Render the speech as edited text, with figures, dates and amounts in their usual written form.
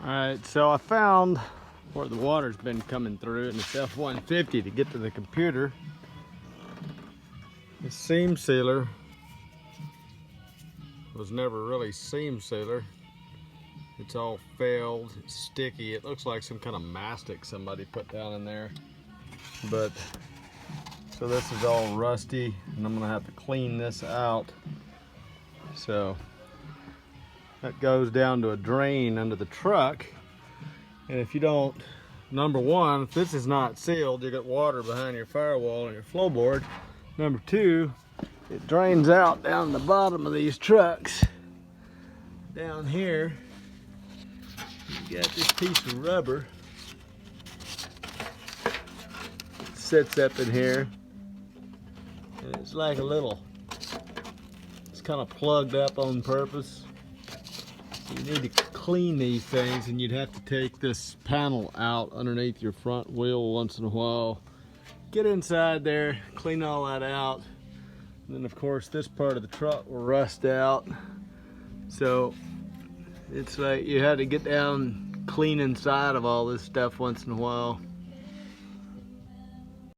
Alright, so I found where the water's been coming through in this F-150 to get to the computer. The seam sealer was never really seam sealer. It's all failed, it's sticky. It looks like some kind of mastic somebody put down in there. But, so this is all rusty and I'm gonna have to clean this out. So, that goes down to a drain under the truck. And if you don't, number one, if this is not sealed, you got water behind your firewall and your floorboard. Number two, it drains out down the bottom of these trucks. Down here, you got this piece of rubber. It sits up in here. And it's like a little, it's kind of plugged up on purpose. You need to clean these things, and you'd have to take this panel out underneath your front wheel once in a while. Get inside there, clean all that out. And then of course this part of the truck will rust out. So it's like you had to get down, clean inside of all this stuff once in a while.